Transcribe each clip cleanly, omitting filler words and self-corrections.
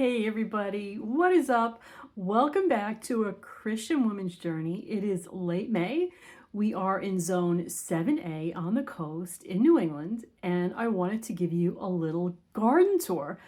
Hey everybody, what is up? Welcome back to A Christian Woman's Journey. It is late May. We are in zone 7A on the coast in New England, and I wanted to give you a little garden tour.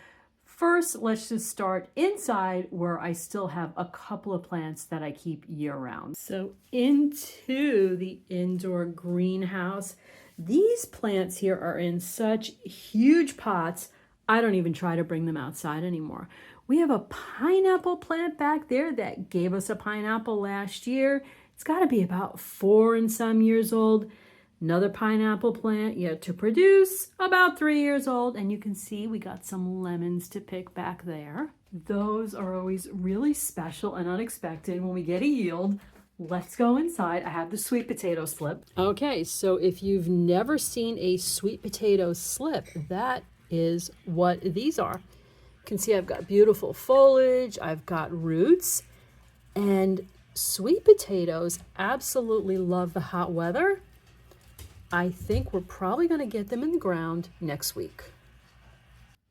First, let's just start inside where I still have a couple of plants that I keep year round. So into the indoor greenhouse. These plants here are in such huge pots, I don't even try to bring them outside anymore. We have a pineapple plant back there that gave us a pineapple last year. It's got to be about 4 and some years old. Another pineapple plant yet to produce, about 3 years old. And you can see we got some lemons to pick back there. Those are always really special and unexpected when we get a yield. Let's go inside. I have the sweet potato slip. Okay, so if you've never seen a sweet potato slip, that is what these are. You can see I've got beautiful foliage, I've got roots, and sweet potatoes absolutely love the hot weather. I think we're probably going to get them in the ground next week.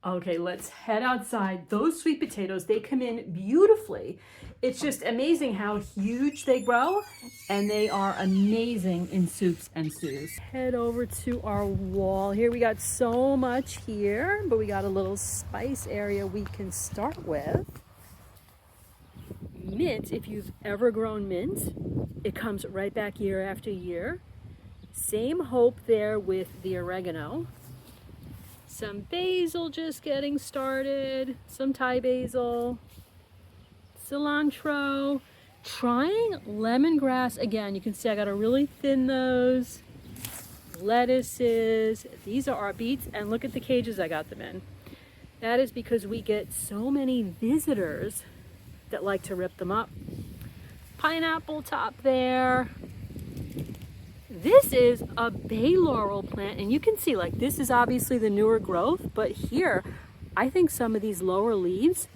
Okay, let's head outside. Those sweet potatoes, they come in beautifully. It's just amazing how huge they grow, and they are amazing in soups and stews. Head over to our wall here. We got so much here, but we got a little spice area we can start with. Mint, if you've ever grown mint, it comes right back year after year. Same hope there with the oregano. Some basil just getting started, some Thai basil, cilantro, trying lemongrass again. You can see I got to really thin those. Lettuces, these are our beets, and look at the cages I got them in. That is because we get so many visitors that like to rip them up. Pineapple top there. This is a bay laurel plant, and you can see like this is obviously the newer growth, but here I think some of these lower leaves,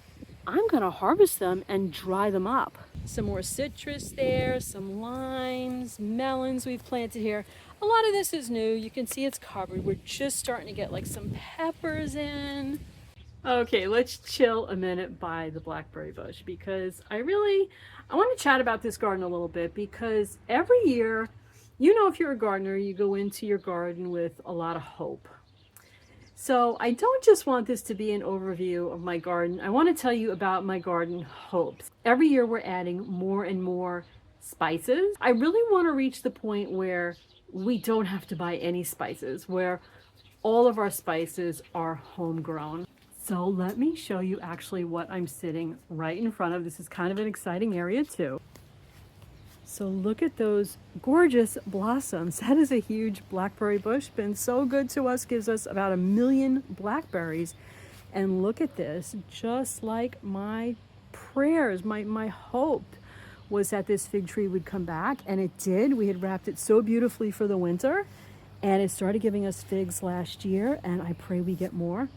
I'm gonna harvest them and dry them up. Some more citrus there, some limes, melons we've planted here. A lot of this is new. You can see it's covered. We're just starting to get like some peppers in. Okay, let's chill a minute by the blackberry bush because I want to chat about this garden a little bit because every year, you know, if you're a gardener, you go into your garden with a lot of hope. So I don't just want this to be an overview of my garden. I want to tell you about my garden hopes. Every year we're adding more and more spices. I really want to reach the point where we don't have to buy any spices, where all of our spices are homegrown. So let me show you actually what I'm sitting right in front of. This is kind of an exciting area too. So look at those gorgeous blossoms. That is a huge blackberry bush. Been so good to us, gives us about 1 million blackberries. And look at this, just like my prayers, my hope was that this fig tree would come back, and it did. We had wrapped it so beautifully for the winter, and it started giving us figs last year, and I pray we get more.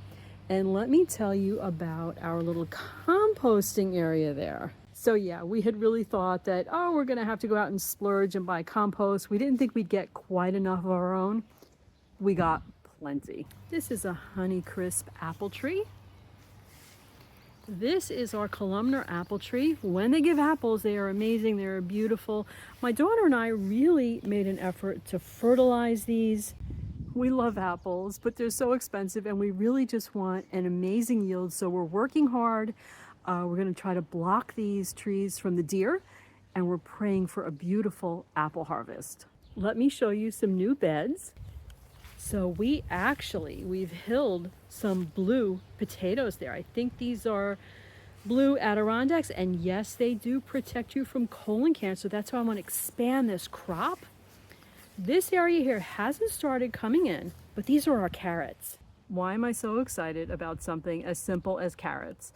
And let me tell you about our little composting area there. So yeah, we had really thought that, oh, we're gonna have to go out and splurge and buy compost. We didn't think we'd get quite enough of our own. We got plenty. This is a Honeycrisp apple tree. This is our columnar apple tree. When they give apples, they are amazing, they are beautiful. My daughter and I really made an effort to fertilize these. We love apples, but they're so expensive, and we really just want an amazing yield, so we're working hard. We're going to try to block these trees from the deer, and we're praying for a beautiful apple harvest. Let me show you some new beds. So we've hilled some blue potatoes there. I think these are blue Adirondacks, and yes, they do protect you from colon cancer. That's why I want to expand this crop. This area here hasn't started coming in, but these are our carrots. Why am I so excited about something as simple as carrots?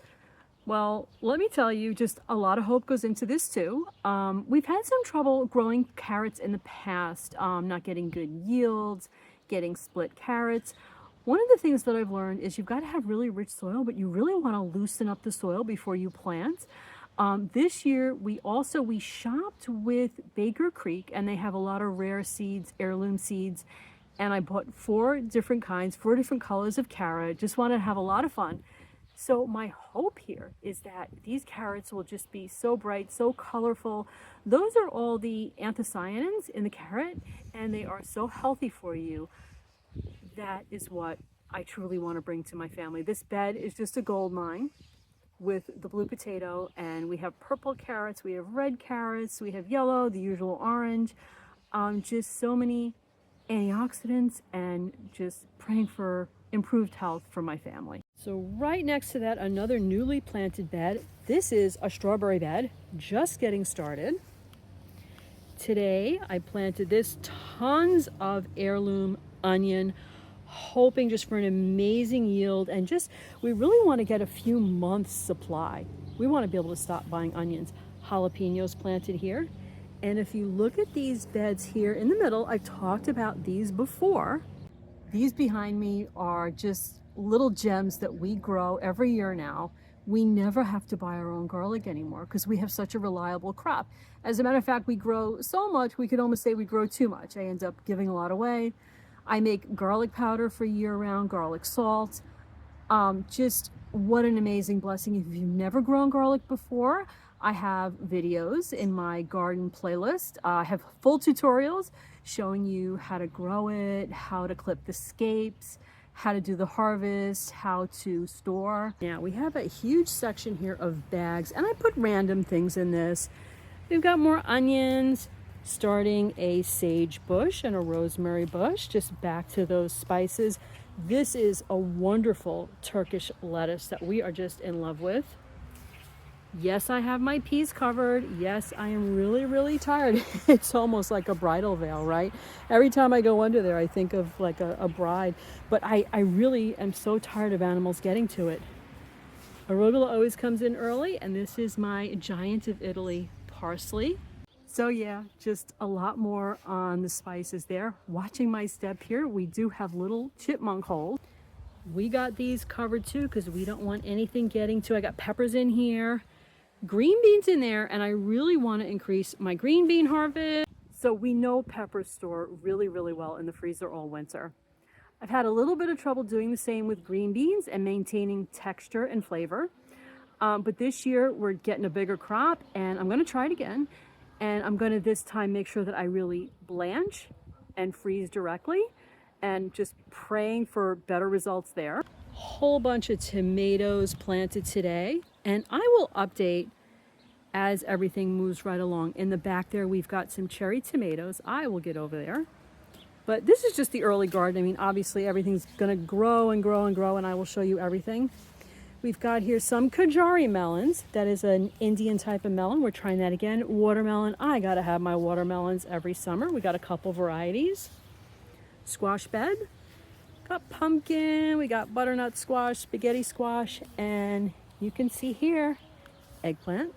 Well, let me tell you, just a lot of hope goes into this too. We've had some trouble growing carrots in the past, not getting good yields, getting split carrots. One of the things that I've learned is you've got to have really rich soil, but you really want to loosen up the soil before you plant. This year, we shopped with Baker Creek, and they have a lot of rare seeds, heirloom seeds, and I bought 4 different kinds, 4 different colors of carrot. Just wanted to have a lot of fun. So my hope here is that these carrots will just be so bright, so colorful. Those are all the anthocyanins in the carrot, and they are so healthy for you. That is what I truly want to bring to my family. This bed is just a gold mine with the blue potato, and we have purple carrots, we have red carrots, we have yellow, the usual orange, just so many antioxidants, and just praying for improved health for my family. So right next to that, another newly planted bed. This is a strawberry bed, just getting started. Today I planted this, tons of heirloom onion, hoping just for an amazing yield, and just we really want to get a few months supply. We want to be able to stop buying onions. Jalapenos planted here. And if you look at these beds here in the middle, I've talked about these before. These behind me are just little gems that we grow every year now. We never have to buy our own garlic anymore because we have such a reliable crop. As a matter of fact, we grow so much, we could almost say we grow too much. I end up giving a lot away. I make garlic powder for year-round, garlic salt. Just what an amazing blessing. If you've never grown garlic before, I have videos in my garden playlist. I have full tutorials showing you how to grow it, how to clip the scapes, how to do the harvest, how to store. Now we have a huge section here of bags, and I put random things in this. We've got more onions, starting a sage bush and a rosemary bush, just back to those spices. This is a wonderful Turkish lettuce that we are just in love with. Yes, I have my peas covered. Yes, I am really, really tired. It's almost like a bridal veil, right? Every time I go under there, I think of like a bride. But I really am so tired of animals getting to it. Arugula always comes in early, and this is my giant of Italy parsley. So yeah, just a lot more on the spices there. Watching my step here, we do have little chipmunk holes. We got these covered too because we don't want anything getting to. I got peppers in here, green beans in there, and I really want to increase my green bean harvest. So we know peppers store really, really well in the freezer all winter. I've had a little bit of trouble doing the same with green beans and maintaining texture and flavor. But this year we're getting a bigger crop, and I'm going to try it again. And I'm going to this time make sure that I really blanch and freeze directly, and just praying for better results there. Whole bunch of tomatoes planted today, and I will update as everything moves right along. In the back there, we've got some cherry tomatoes. I will get over there. But this is just the early garden. I mean, obviously everything's going to grow and grow and grow, and I will show you everything. We've got here some Kajari melons. That is an Indian type of melon. We're trying that again. Watermelon. I gotta have my watermelons every summer. We got a couple varieties. Squash bed. Got pumpkin. We got butternut squash, spaghetti squash, and you can see here eggplant.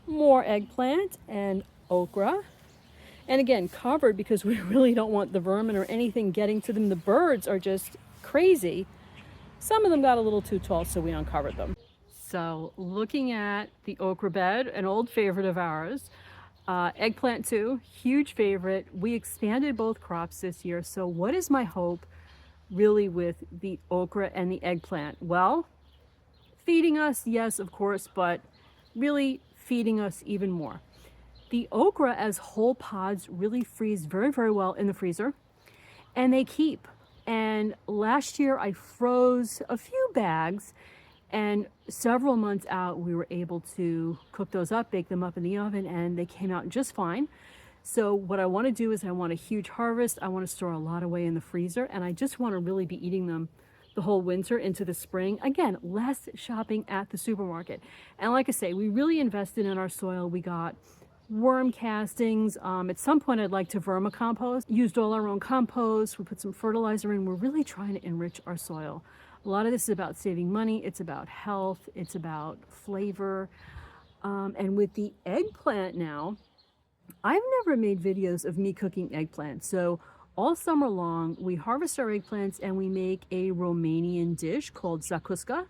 More eggplant and okra. And again, covered because we really don't want the vermin or anything getting to them. The birds are just crazy. Some of them got a little too tall, so we uncovered them. So looking at the okra bed, an old favorite of ours, eggplant too, huge favorite. We expanded both crops this year. So what is my hope really with the okra and the eggplant? Well, feeding us, yes, of course, but really feeding us even more. The okra as whole pods really freeze very, very well in the freezer, and they keep. And last year I froze a few bags, and several months out we were able to cook those up, bake them up in the oven, and they came out just fine. So what I want to do is I want a huge harvest. I want to store a lot away in the freezer, and I just want to really be eating them the whole winter into the spring. Again, less shopping at the supermarket. And like I say, we really invested in our soil. We got worm castings. At some point I'd like to vermicompost. Used all our own compost. We put some fertilizer in. We're really trying to enrich our soil. A lot of this is about saving money. It's about health. It's about flavor. And with the eggplant now, I've never made videos of me cooking eggplant. So all summer long, we harvest our eggplants and we make a Romanian dish called zakuska.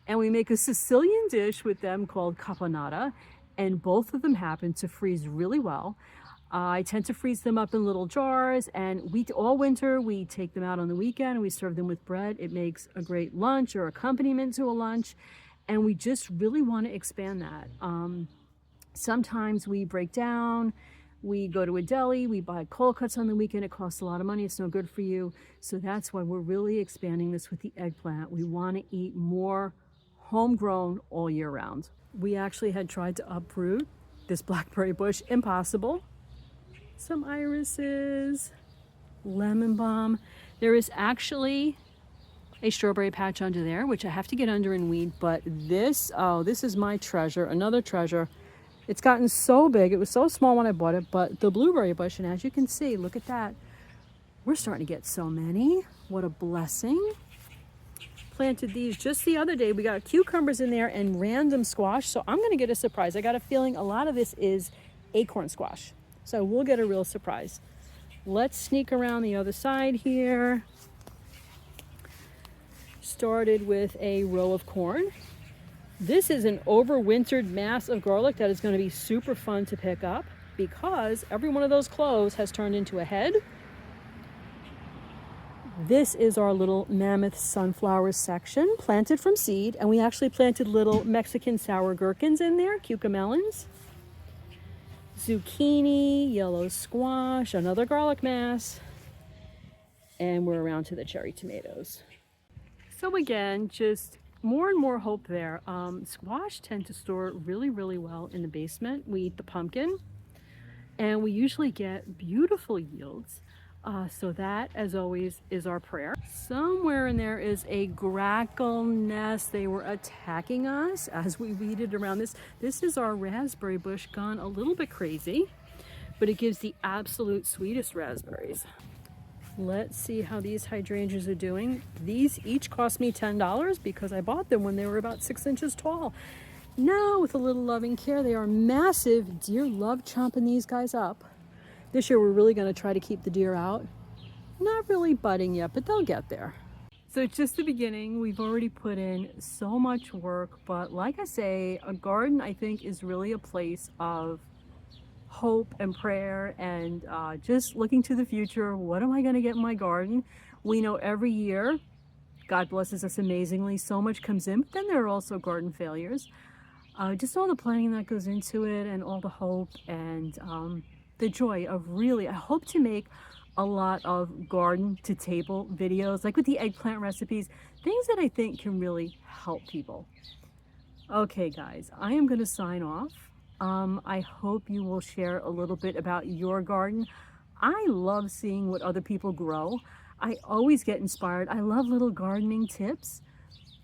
And we make a Sicilian dish with them called caponata. And both of them happen to freeze really well. I tend to freeze them up in little jars, and all winter we take them out on the weekend and we serve them with bread. It makes a great lunch or accompaniment to a lunch, and we just really want to expand that. Sometimes we break down, we go to a deli, we buy cold cuts on the weekend. It costs a lot of money, it's no good for you. So that's why we're really expanding this with the eggplant. We want to eat more homegrown all year round. We actually had tried to uproot this blackberry bush, impossible. Some irises, lemon balm. There is actually a strawberry patch under there, which I have to get under and weed, but this, oh, this is my treasure, another treasure. It's gotten so big. It was so small when I bought it, but the blueberry bush, and as you can see, look at that. We're starting to get so many. What a blessing. Planted these just the other day. We got cucumbers in there and random squash, so I'm gonna get a surprise. I got a feeling a lot of this is acorn squash. So we'll get a real surprise. Let's sneak around the other side here. Started with a row of corn. This is an overwintered mass of garlic that is going to be super fun to pick up because every one of those cloves has turned into a head. This is our little mammoth sunflower section, planted from seed, and we actually planted little Mexican sour gherkins in there, cucamelons. Zucchini, yellow squash, another garlic mass, and we're around to the cherry tomatoes. So again, just more and more hope there. Squash tend to store really, really well in the basement. We eat the pumpkin, and we usually get beautiful yields. So that, as always, is our prayer. Somewhere in there is a grackle nest. They were attacking us as we weeded around this. This is our raspberry bush gone a little bit crazy, but it gives the absolute sweetest raspberries. Let's see how these hydrangeas are doing. These each cost me $10 because I bought them when they were about 6 inches tall. Now, with a little loving care, they are massive. Deer love chomping these guys up. This year we're really going to try to keep the deer out. Not really budding yet, but they'll get there. So it's just the beginning. We've already put in so much work, but like I say, a garden I think is really a place of hope and prayer and just looking to the future. What am I going to get in my garden? We know every year God blesses us amazingly. So much comes in, but then there are also garden failures. Just all the planning that goes into it and all the hope and the joy of really, I hope to make a lot of garden to table videos, like with the eggplant recipes, things that I think can really help people. Okay guys, I am going to sign off. I hope you will share a little bit about your garden. I love seeing what other people grow. I always get inspired. I love little gardening tips.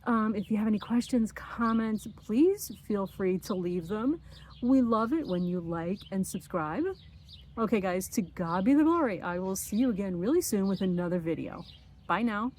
If you have any questions, comments, please feel free to leave them. We love it when you like and subscribe. Okay guys, to God be the glory. I will see you again really soon with another video. Bye now.